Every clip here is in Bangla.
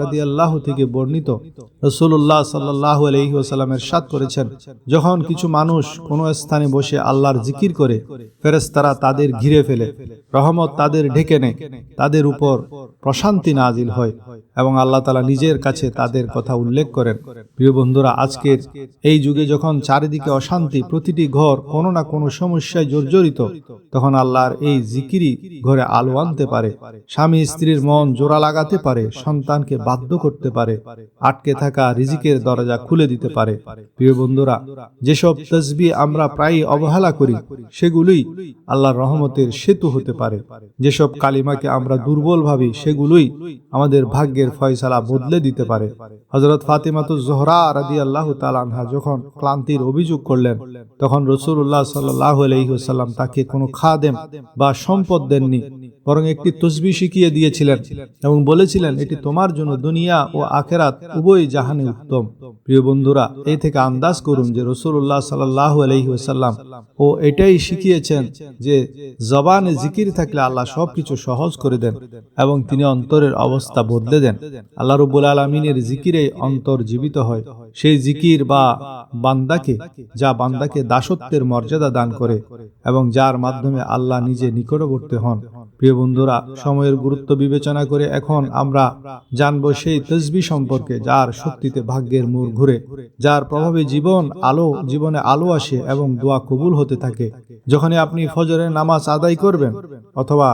রাদিয়াল্লাহু থেকে বর্ণিত, রাসূলুল্লাহ সাল্লাল্লাহু আলাইহি ওয়াসাল্লাম ইরশাদ করেছেন, যখন কিছু মানুষ কোনো স্থানে বসে আল্লাহর জিকির করে, ফেরেশতারা তাদের ঘিরে ফেলে, রহমত তাদের ঢেকে নেয়, তাদের উপর প্রশান্তি নাজিল হয় এবং আল্লাহ তাআলা নিজের কাছে তাদের কথা উল্লেখ করেন। প্রিয় বন্ধুরা, আজকের এই যুগে যখন চারিদিকে অশান্তি, প্রতিটি ঘর কোনো না কোনো সমস্যায় জর্জরিত, তখন আল্লাহর এই জিকিরই ঘরে আলো আনতে পারে, স্বামী স্ত্রীর মন জোড়া লাগাতে পারে, সন্তানকে বাধ্য করতে পারে, আটকে থাকা রিজিকের দরজা খুলে দিতে পারে। প্রিয় বন্ধুরা, যেসব তাসবিহ আমরা প্রায়ই অবহেলা করি, সেগুলোই আল্লাহর রহমতের সেতু হতে পারে। যেসব কালিমাকে আমরা দুর্বল ভাবি, সেগুলোই আমাদের ভাগ্যের ফয়সালা বদলে দিতে পারে। হযরত ফাতিমাতুজ জোহরা রাদিয়াল্লাহু তাআলা আনহা যখন ক্লান্তির অভিযোগ করলেন, তখন রাসূলুল্লাহ সাল্লাল্লাহু আলাইহি ওয়াসাল্লাম তাকে কোনো খাদেম বা সম্পদ দেননি, বরং একটি তসবিহ শিখিয়ে দিয়েছিলেন এবং বলেছিলেন, এটি তোমার জন্য দুনিয়া ও আখিরাত উভয় জাহানে উত্তম। প্রিয় বন্ধুরা, এই থেকে আন্দাজ করুন যে রাসূলুল্লাহ সাল্লাল্লাহু আলাইহি ওয়াসাল্লাম ও এটাই শিখিয়েছেন যে জবানে জিকির থাকলে আল্লাহ সবকিছু সহজ করে দেন এবং তিনি অন্তরের অবস্থা বদলে দেন। আল্লাহ রাব্বুল আলামিনের জিকিরে অন্তর জীবিত হয়। সেই জিকির বা বান্দাকে দাসত্বের মর্যাদা দান করে এবং যার মাধ্যমে আল্লাহ নিজে নিকটবর্তী হন। প্রিয় বন্ধুরা, সময়ের গুরুত্ব বিবেচনা করে এখন আমরা জানব সেই তাসবিহ সম্পর্কে, যার শক্তিতে ভাগ্যের মোড় ঘুরে, যার প্রভাবে জীবনে আলো আসে এবং দোয়া কবুল হতে থাকে। যখনই আপনি ফজরের নামাজ আদায় করবেন অথবা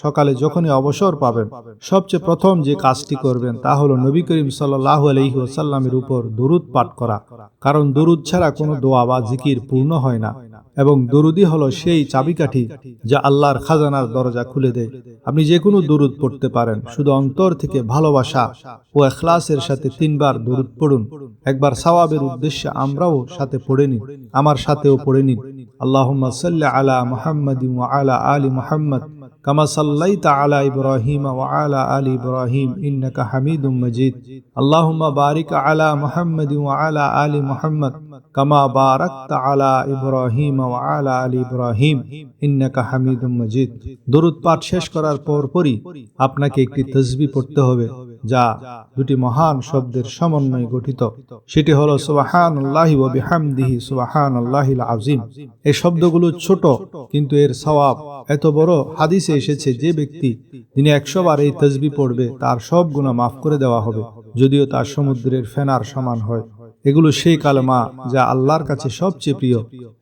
সকালে যখনই অবসর পাবেন, সবচেয়ে প্রথম যে কাজটি করবেন তা হলো নবী করিম সাল্লাল্লাহু আলাইহি ওয়াসাল্লামের উপর দরুদ পাঠ করা। কারণ দরুদ ছাড়া কোনো দোয়া বা জিকির পূর্ণ হয় না এবং দরুদই হলো সেই চাবিকাঠি যা আল্লাহর খাজানার দরজা খুলে দেয়। আপনি যে কোনো দরুদ পড়তে পারেন, শুধু অন্তর থেকে ভালোবাসা ও ইখলাসের সাথে 3 বার দরুদ পড়ুন। একবার সওয়াবের উদ্দেশ্যে আমরাও সাথে পড়ে নিন, আমার সাথেও পড়ে নিন। আল্লাহুম্মা সাল্লি আলা মুহাম্মাদিন ওয়া আলা আলি মুহাম্মাদ কামা সাল্লাইতা আলা ইব্রাহিম ওয়া আলা আলি ইব্রাহিম ইন্নাকা হামিদুম মাজিদ। আল্লাহুম্মা বারিক আলা মুহাম্মাদিন ওয়া আলা আলি মুহাম্মাদ কামা বারাকতা আলা ইব্রাহিম ওয়া আলা আলি ইব্রাহিম ইন্নাকা হামিদুম মাজিদ। দরুদ পাঠ শেষ করার পরপরই আপনাকে একটি তাসবিহ পড়তে হবে, যা দুটি মহান শব্দের সমন্বয়ে গঠিত। সেটি হলো সুবহানাল্লাহি ওয়া বিহামদিহি সুবহানাল্লাহিল আযীম। এই শব্দগুলো ছোট, কিন্তু এর সওয়াব এত বড়। হাদিসে এসেছে, যে ব্যক্তি দিনে 100 বার এই তাসবিহ পড়বে, তার সব গুনাহ মাফ করে দেওয়া হবে, যদিও তার সমুদ্রের ফেনার সমান হয়। এগুলো সেই কালেমা যা আল্লাহর কাছে সবচেয়ে প্রিয়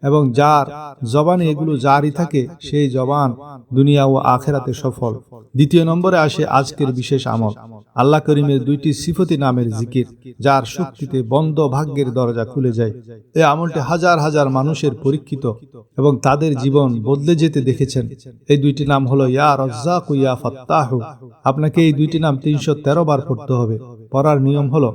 এবং যার জবানে এগুলো জারি থাকে, সেই জবান দুনিয়া ও আখিরাতে সফল। দ্বিতীয় নম্বরে আসে আজকের বিশেষ আমল, আল্লাহ করিমের 2টি সিফতি নামের জিকির, যার শক্তিতে বন্ধ ভাগ্যের দরজা খুলে যায়। এই আমলটি হাজার হাজার মানুষের পরীক্ষিত এবং তাদের জীবন বদলে যেতে দেখেছেন। এই 2টি নাম হলো ইয়া রাজ্জাক ও ইয়া ফাত্তাহ। আপনাকে এই 2টি নাম 313 বার পড়তে হবে। পড়ার নিয়ম হলো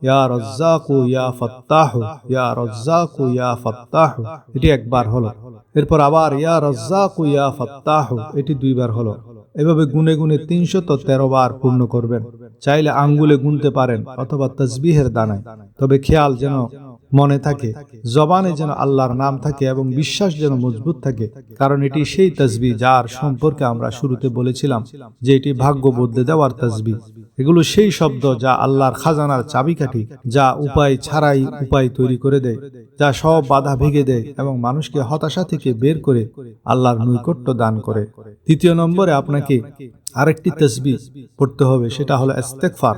ইয়া রাজ্জাক ও ইয়া ফাত্তাহ, ইয়া রাজ্জাক ও ইয়া ফাত্তাহ, এটি একবার হলো। এরপর আবার ইয়া রাজ্জাক ও ইয়া ফাত্তাহ, এটি 2 বার হলো। এভাবে গুনে গুনে 313 বার পূর্ণ করবেন। চাইলে আঙ্গুলে গুনতে পারেন অথবা তাসবিহের দানায়। তবে খেয়াল যেন মনে থাকে, জবানে যেন আল্লাহর নাম থাকে এবং বিশ্বাস যেন মজবুত থাকে, কারণ এটি সেই তাসবিহ যার সম্পর্কে আমরা শুরুতে বলেছিলাম যে এটি ভাগ্য বদলে দেওয়ার তাসবিহ। এগুলো সেই শব্দ যা আল্লাহর খাজানার চাবিকাঠি, যা উপায় ছাড়াই উপায় তৈরি করে দেয়, যা সব বাধা ভেঙে দেয় এবং মানুষকে হতাশা থেকে বের করে আল্লাহর নৈকট্য দান করে। তৃতীয় নম্বরে আপনাকে আরেকটি তাসবিহ পড়তে হবে, সেটা হলো ইস্তিগফার।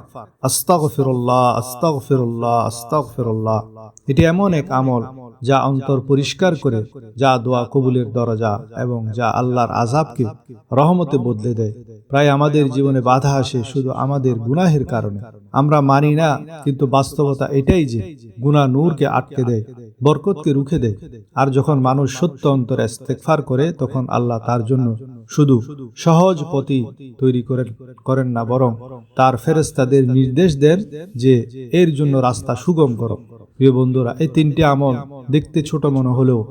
আস্তাগফিরুল্লাহ আস্তাগফিরুল্লাহ আস্তাগফিরুল্লাহ। এটি এমন এক আমল যা অন্তর পরিষ্কার করে, যা দোয়া কবুলের দরজা এবং যা আল্লাহর আযাবকে রহমতে বদলে দেয়। প্রায় আমাদের জীবনে বাধা আসে শুধু আমাদের গুনাহের কারণে। আমরা মানি না, কিন্তু বাস্তবতা এটাই যে গুনাহ নূরকে আটকে দেয়, বরকতকে রুখে দেয়। আর যখন মানুষ সত্য অন্তরে ইস্তিগফার করে, তখন আল্লাহ তার জন্য শুধু সহজ পথই তৈরি করেন না, বরং তার ফেরেশতাদের নির্দেশ দেন যে এর জন্য রাস্তা সুগম করো। প্রিয় বন্ধুরা, এই 3টি আমল দেখতে ছোট মনে হলেও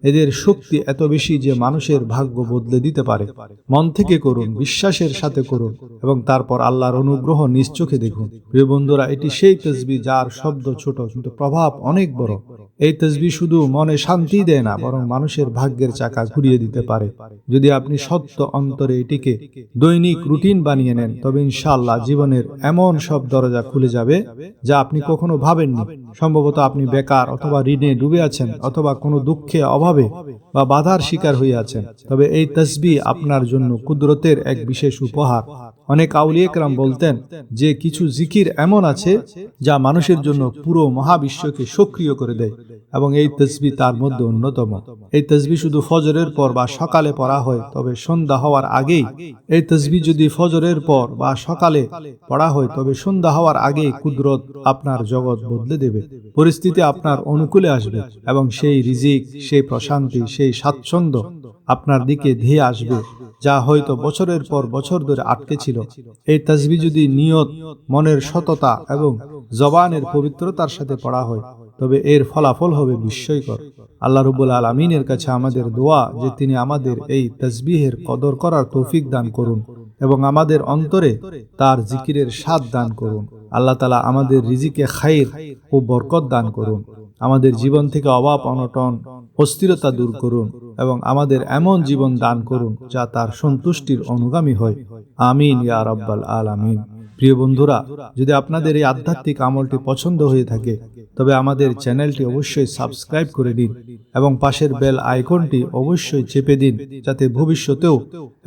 এদের শক্তি এত বেশি যে মানুষের ভাগ্য বদলে দিতে পারে। মন থেকে করুন, বিশ্বাসের সাথে করুন এবং তারপর আল্লাহর অনুগ্রহ নিজ চোখে দেখুন। প্রিয় বন্ধুরা, এটি সেই তাসবিহ যার শব্দ ছোট কিন্তু প্রভাব অনেক বড়। এই তাসবিহ শুধু মনে শান্তি দেয় না, বরং মানুষের ভাগ্যের চাকা ঘুরিয়ে দিতে পারে। যদি আপনি সত্য অন্তরে এটিকে দৈনিক রুটিন বানিয়ে নেন, তবে ইনশাআল্লাহ জীবনের এমন সব দরজা খুলে যাবে যা আপনি কখনো ভাবেননি। সম্ভবত আপনি বেকার, অথবা ঋণে ডুবে আছেন, অথবা কোনো দুঃখে, অভাবে বা বাধার শিকার হয়ে আছেন। তবে এই তাসবিহ আপনার জন্য কুদরতের এক বিশেষ উপহার। অনেক আউলিয়া কেরাম বলতেন যে কিছু জিকির এমন আছে যা মানুষের জন্য পুরো মহাবিশ্বকে সক্রিয় করে দেয়, এবং এই তাসবিহ তার মধ্যে অন্যতম। এই তাসবিহ শুধু ফজরের পর বা সকালে পড়া হয়, তবে সন্ধ্যা হওয়ার আগেই। এই তাসবিহ যদি ফজরের পর বা সকালে পড়া হয়, তবে সন্ধ্যা হওয়ার আগেই কুদরত আপনার জগৎ বদলে দেবে। পরিস্থিতি আপনার অনুকূলে আসবে, এবং সেই রিজিক, সেই প্রশান্তি, সেই স্বাচ্ছন্দ্য আপনার দিকে ধেয়ে আসবে, যা হয়তো বছরের পর বছর ধরে আটকে ছিল। এই তাসবিহ যদি নিয়ত, মনের সততা এবং জবানের পবিত্রতার সাথে পড়া হয়, তবে এর ফলাফল হবে বিস্ময়কর। আল্লাহ রাব্বুল আলামিনের কাছে আমাদের দোয়া যে তিনি আমাদের এই তাসবিহের কদর করার তৌফিক দান করুন, এবং আমাদের অন্তরে তার জিকিরের স্বাদ দান করুন। আল্লাহ তাআলা আমাদের রিজিকে খাইর ও বরকত দান করুন, আমাদের জীবন থেকে অভাব, অনটন, অস্থিরতা দূর করুন, এবং আমাদের এমন জীবন দান করুন যা তার সন্তুষ্টির অনুগামী হয়। আমিন ইয়া রাব্বাল আলামিন। প্রিয় বন্ধুরা, যদি আপনাদের এই আধ্যাত্মিক আমলটি পছন্দ হয়ে থাকে, তবে আমাদের চ্যানেলটি অবশ্যই সাবস্ক্রাইব করে দিন, এবং পাশের বেল আইকনটি অবশ্যই চেপে দিন, যাতে ভবিষ্যতেও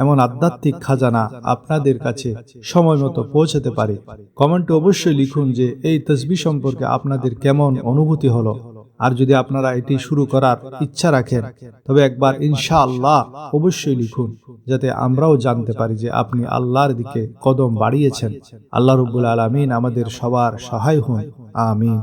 এমন আধ্যাত্মিক খাজানা আপনাদের কাছে সময় মতো পৌঁছাতে পারে। কমেন্টে অবশ্যই লিখুন যে এই তাসবিহ সম্পর্কে আপনাদের কেমন অনুভূতি হলো। আর যদি আপনারা এটি শুরু করার ইচ্ছা রাখেন, তবে একবার ইনশাআল্লাহ অবশ্যই লিখুন, যাতে আমরাও জানতে পারি যে আপনি আল্লাহর দিকে কদম বাড়িয়েছেন। আল্লাহ রাব্বুল আলামিন আমাদের সবার সহায় হন। আমিন।